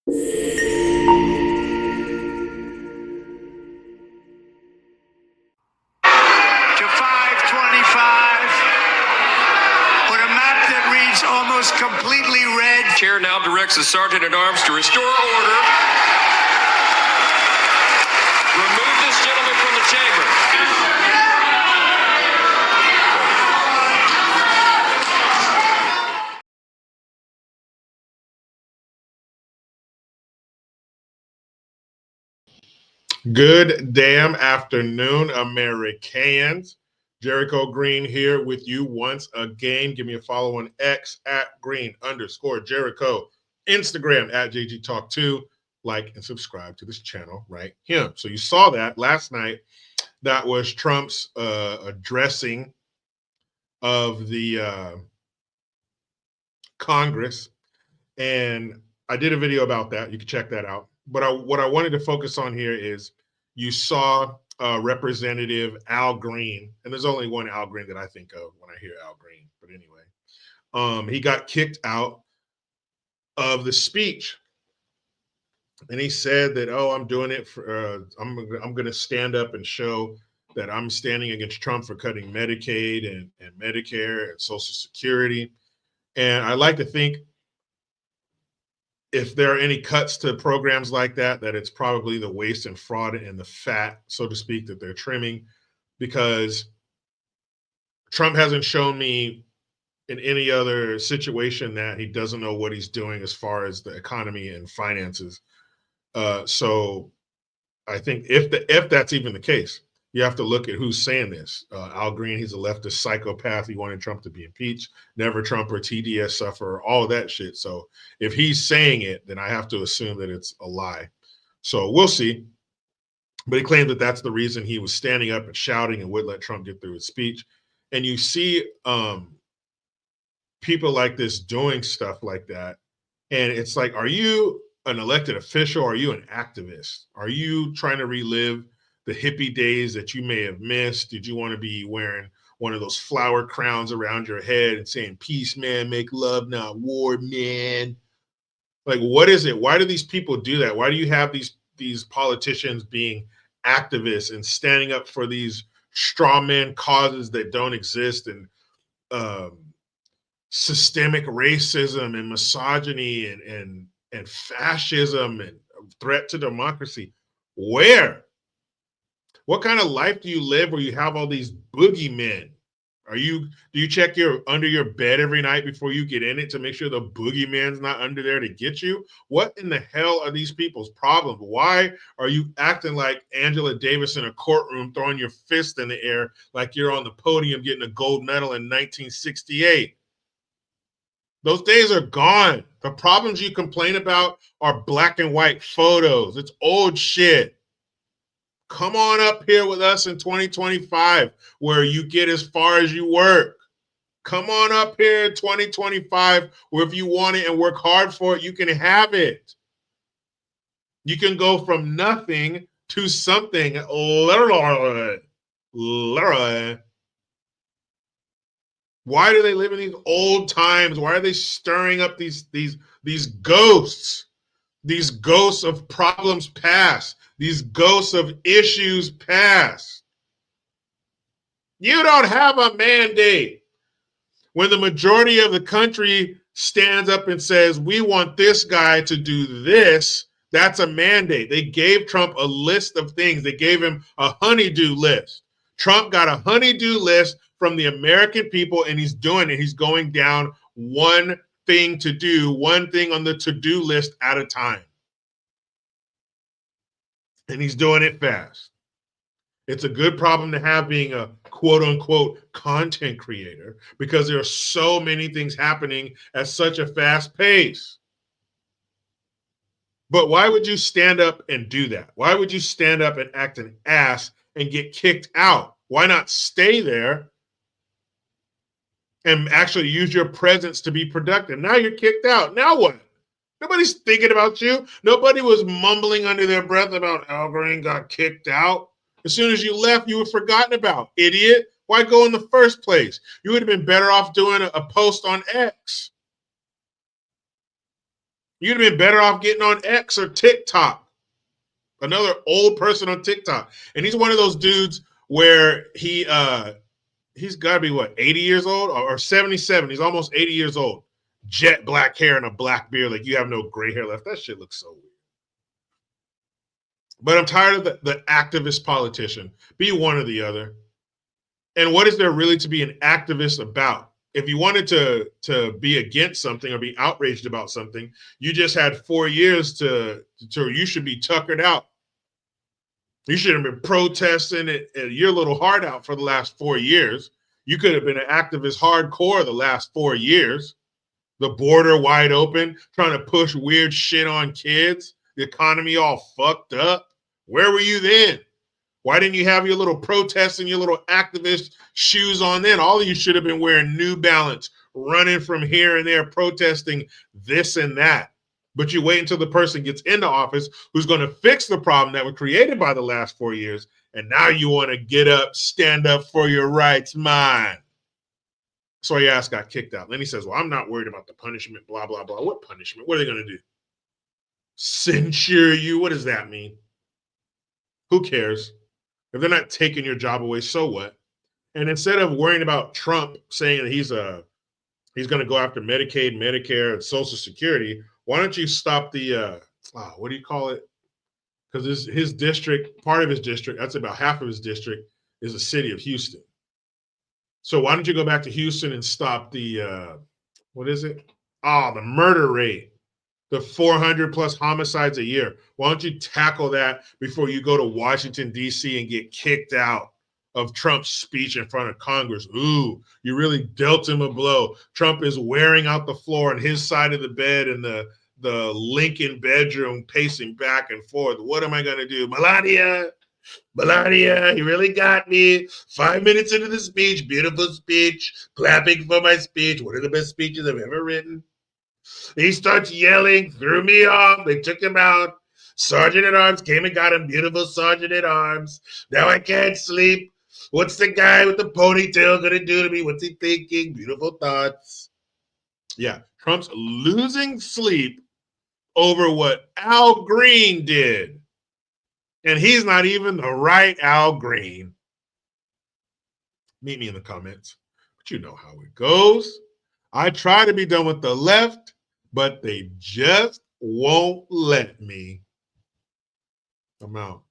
To 525 with a map that reads almost completely red. Chair now directs the Sergeant at Arms to restore order. Remove this gentleman from the chamber. Good damn afternoon, Americans. Jericho Green here with you once again. Give me a follow on X at Green_Jericho. Instagram at JG Talk 2. Like and subscribe to this channel right here. So you saw that last night. That was Trump's addressing of the Congress. And I did a video about that. You can check that out. But what I wanted to focus on here is you saw Representative Al Green, and there's only one Al Green that I think of when I hear Al Green. But anyway, he got kicked out of the speech, and he said that, "Oh, I'm doing it for. I'm going to stand up and show that I'm standing against Trump for cutting Medicaid and Medicare and Social Security." And I like to think, if there are any cuts to programs like that, that it's probably the waste and fraud and the fat, so to speak, that they're trimming, because Trump hasn't shown me in any other situation that he doesn't know what he's doing as far as the economy and finances. So I think if that's even the case, you have to look at who's saying this. Al Green, he's a leftist psychopath. He wanted Trump to be impeached. Never Trumper, TDS sufferer, all that shit. So if he's saying it, then I have to assume that it's a lie. So we'll see. But he claimed that that's the reason he was standing up and shouting and would let Trump get through his speech. And you see people like this doing stuff like that. And it's like, are you an elected official? Are you an activist? Are you trying to relive the hippie days that you may have missed? Did you want to be wearing one of those flower crowns around your head and saying, "Peace, man, make love, not war, man"? Like, what is it? Why do these people do that? Why do you have these politicians being activists and standing up for these straw man causes that don't exist, and systemic racism and misogyny and fascism and threat to democracy? Where? What kind of life do you live where you have all these boogeymen? Do you check under your bed every night before you get in it to make sure the boogeyman's not under there to get you? What in the hell are these people's problems? Why are you acting like Angela Davis in a courtroom, throwing your fist in the air like you're on the podium getting a gold medal in 1968? Those days are gone. The problems you complain about are black and white photos. It's old shit. Come on up here with us in 2025 where you get as far as you work. Come on up here in 2025 where if you want it and work hard for it, you can have it. You can go from nothing to something, literally. Why do they live in these old times? Why are they stirring up these ghosts? These ghosts of problems past. These ghosts of issues past. You don't have a mandate. When the majority of the country stands up and says, we want this guy to do this, that's a mandate. They gave Trump a list of things. They gave him a honeydew list. Trump got a honeydew list from the American people, and he's doing it. He's going down one thing to do, one thing on the to-do list at a time. And he's doing it fast. It's a good problem to have being a quote-unquote content creator, because there are so many things happening at such a fast pace. But why would you stand up and do that? Why would you stand up and act an ass and get kicked out? Why not stay there and actually use your presence to be productive? Now you're kicked out. Now what? Nobody's thinking about you. Nobody was mumbling under their breath about Al Green got kicked out. As soon as you left, you were forgotten about. Idiot. Why go in the first place? You would have been better off doing a post on X. You'd have been better off getting on X or TikTok. Another old person on TikTok. And he's one of those dudes where he's got to be, what, 80 years old or 77. He's almost 80 years old. Jet black hair and a black beard. Like, you have no gray hair left. That shit looks so weird. But I'm tired of the activist politician. Be one or the other. And what is there really to be an activist about? If you wanted to be against something or be outraged about something, you just had 4 years to you should be tuckered out. You should have been protesting your little heart out for the last 4 years. You could have been an activist hardcore the last 4 years. The border wide open, trying to push weird shit on kids. The economy all fucked up. Where were you then? Why didn't you have your little protest and your little activist shoes on then? All of you should have been wearing New Balance, running from here and there, protesting this and that. But you wait until the person gets into office who's going to fix the problem that was created by the last 4 years. And now you want to get up, stand up for your rights, man. So your ass got kicked out. Then he says, well, I'm not worried about the punishment, blah, blah, blah. What punishment? What are they going to do? Censure you? What does that mean? Who cares? If they're not taking your job away, so what? And instead of worrying about Trump saying that he's going to go after Medicaid, Medicare, and Social Security, why don't you stop the what do you call it? Because his district, part of his district, that's about half of his district, is the city of Houston. So why don't you go back to Houston and stop the what is it? The murder rate. The 400 plus homicides a year. Why don't you tackle that before you go to Washington, D.C. and get kicked out of Trump's speech in front of Congress? Ooh, you really dealt him a blow. Trump is wearing out the floor on his side of the bed in the Lincoln bedroom, pacing back and forth. What am I going to do? Melania, he really got me. 5 minutes into the speech, beautiful speech, clapping for my speech. One of the best speeches I've ever written. He starts yelling, threw me off. They took him out. Sergeant at Arms came and got him. Beautiful Sergeant at Arms. Now I can't sleep. What's the guy with the ponytail going to do to me? What's he thinking? Beautiful thoughts. Yeah, Trump's losing sleep over what Al Green did. And he's not even the right Al Green. Meet me in the comments. But you know how it goes. I try to be done with the left, but they just won't let me. I'm out.